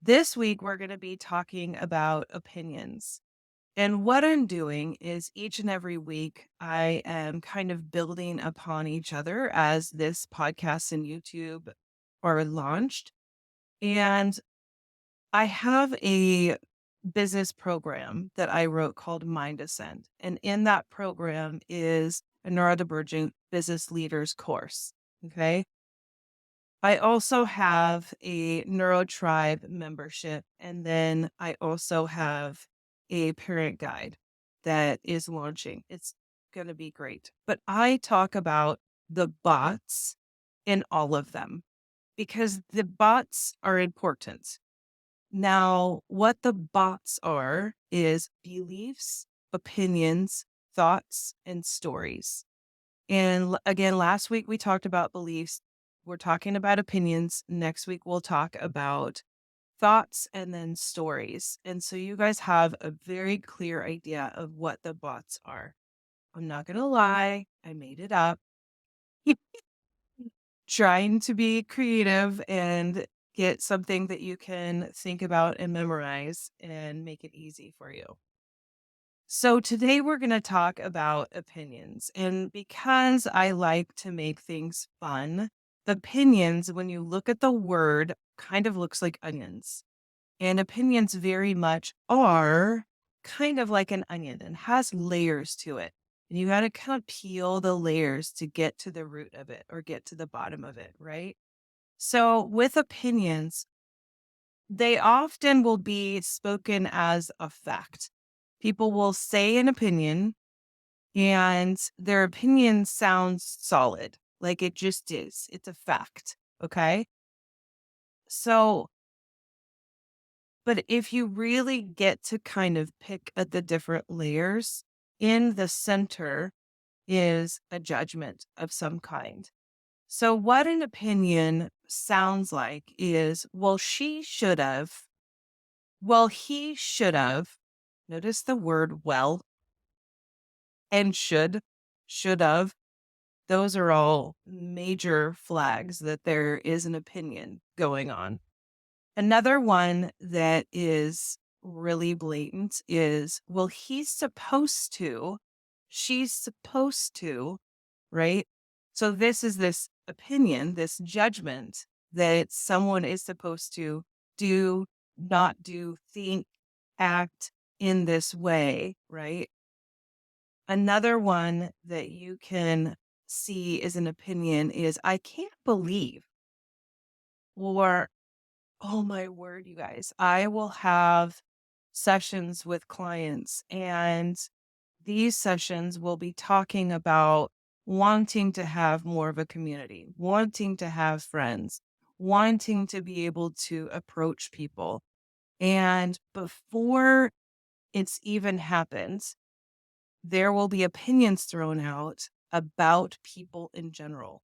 This week, we're going to be talking about opinions. And what I'm doing is each and every week, I am kind of building upon each other as this podcast and YouTube are launched. And I have a business program that I wrote called Mind Ascent. And in that program is a neurodivergent business leaders course. Okay. I also have a NeuroTribe membership, and then I also have a parent guide that is launching. It's going to be great. But I talk about the bots in all of them because the bots are important. Now, what the bots are is beliefs, opinions, thoughts, and stories. And again, last week we talked about beliefs. We're talking about opinions. Next week we'll talk about thoughts and then stories. And so you guys have a very clear idea of what the bots are. I'm not going to lie, I made it up. Trying to be creative and get something that you can think about and memorize and make it easy for you. So today we're going to talk about opinions. And because I like to make things fun, opinions, when you look at the word, kind of looks like onions. And opinions very much are kind of like an onion and has layers to it. And you got to kind of peel the layers to get to the root of it or get to the bottom of it, right? So with opinions, they often will be spoken as a fact. People will say an opinion and their opinion sounds solid, like it just is. It's a fact. Okay. So, but if you really get to kind of pick at the different layers, in the center is a judgment of some kind. So, what an opinion sounds like is, well, she should have, well, he should have. Notice the word well and should have. Those are all major flags that there is an opinion going on. Another one that is really blatant is, well, he's supposed to, she's supposed to, right? So this is this opinion, this judgment that someone is supposed to do, not do, think, act in this way, right? Another one that you can see as an opinion is, I can't believe, or, oh my word, you guys, I will have sessions with clients, and these sessions will be talking about wanting to have more of a community, wanting to have friends, wanting to be able to approach people. And before it's even happened, there will be opinions thrown out about people in general.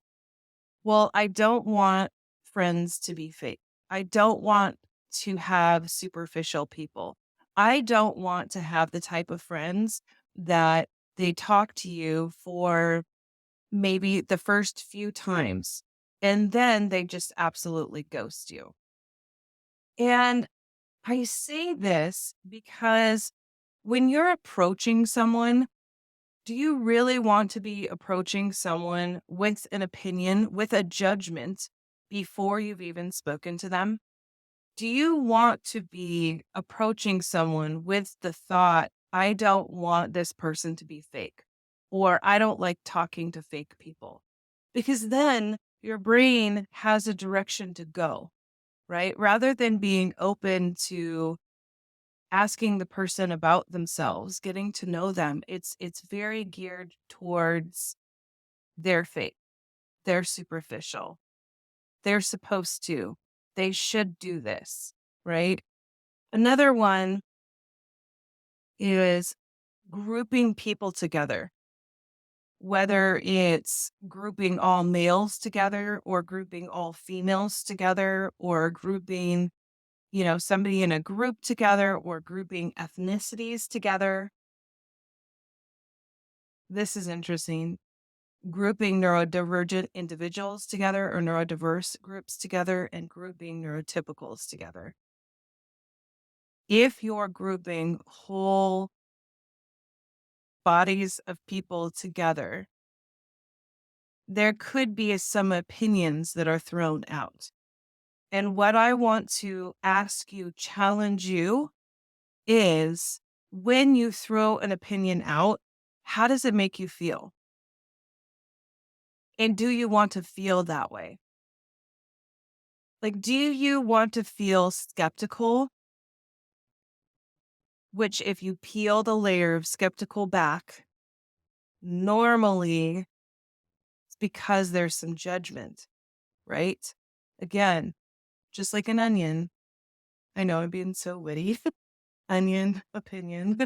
Well, I don't want friends to be fake. I don't want to have superficial people. I don't want to have the type of friends that they talk to you for maybe the first few times and then they just absolutely ghost you. And I say this because when you're approaching someone, do you really want to be approaching someone with an opinion, with a judgment before you've even spoken to them? Do you want to be approaching someone with the thought, I don't want this person to be fake, or I don't like talking to fake people? Because then your brain has a direction to go, right? Rather than being open to asking the person about themselves, getting to know them, it's very geared towards their fate. They're superficial. They're supposed to. They should do this, right? Another one is grouping people together, whether it's grouping all males together or grouping all females together or grouping, somebody in a group together or grouping ethnicities together. This is interesting. Grouping neurodivergent individuals together or neurodiverse groups together and grouping neurotypicals together. if you're grouping whole bodies of people together, there could be some opinions that are thrown out. And what I want to ask you, challenge you, is when you throw an opinion out, how does it make you feel? And do you want to feel that way? Like, do you want to feel skeptical? Which, if you peel the layer of skeptical back, normally it's because there's some judgment, right? Again, just like an onion. I know I'm being so witty. Onion opinion.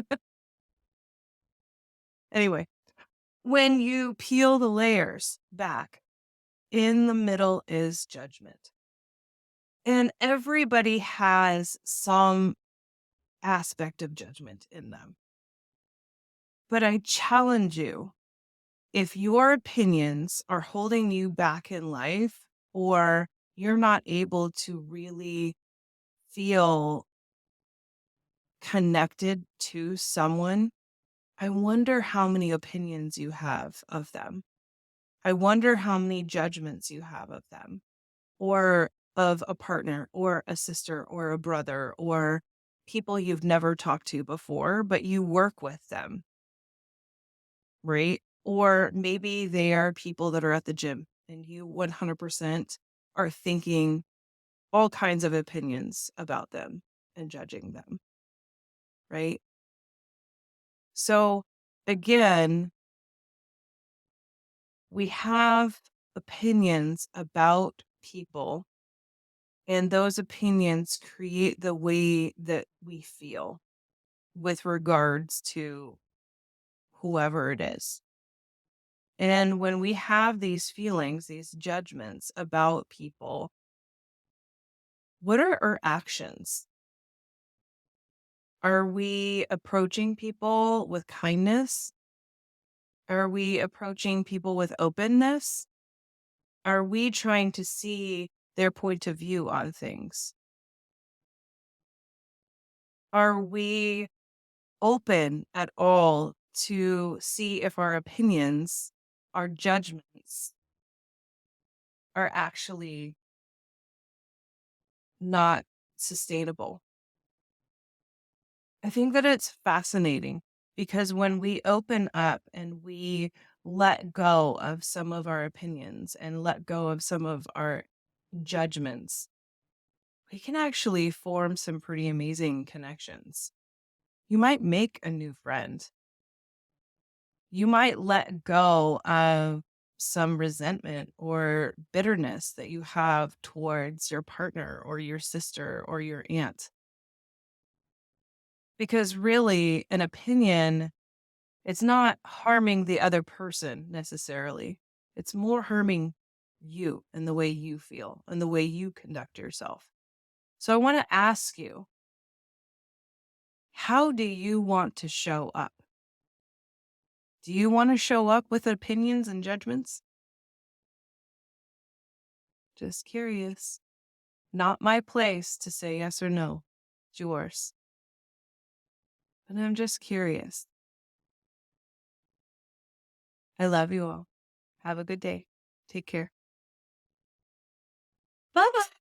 Anyway, when you peel the layers back, in the middle is judgment. And everybody has some aspect of judgment in them. But I challenge you, if your opinions are holding you back in life, or you're not able to really feel connected to someone, I wonder how many opinions you have of them. I wonder how many judgments you have of them, or of a partner, or a sister, or a brother, or people you've never talked to before, but you work with them, right? Or maybe they are people that are at the gym and you 100% are thinking all kinds of opinions about them and judging them, right? So again, we have opinions about people, and those opinions create the way that we feel with regards to whoever it is. And when we have these feelings, these judgments about people, what are our actions? Are we approaching people with kindness? Are we approaching people with openness? Are we trying to see their point of view on things? Are we open at all to see if our opinions, our judgments, are actually not sustainable? I think that it's fascinating because when we open up and we let go of some of our opinions and let go of some of our judgments, we can actually form some pretty amazing connections. You might make a new friend. You might let go of some resentment or bitterness that you have towards your partner or your sister or your aunt. Because really, an opinion, it's not harming the other person necessarily. It's more harming you and the way you feel and the way you conduct yourself. So I want to ask you, how do you want to show up? Do you want to show up with opinions and judgments? Just curious. Not my place to say yes or no. It's yours. But I'm just curious. I love you all. Have a good day. Take care. Bye bye.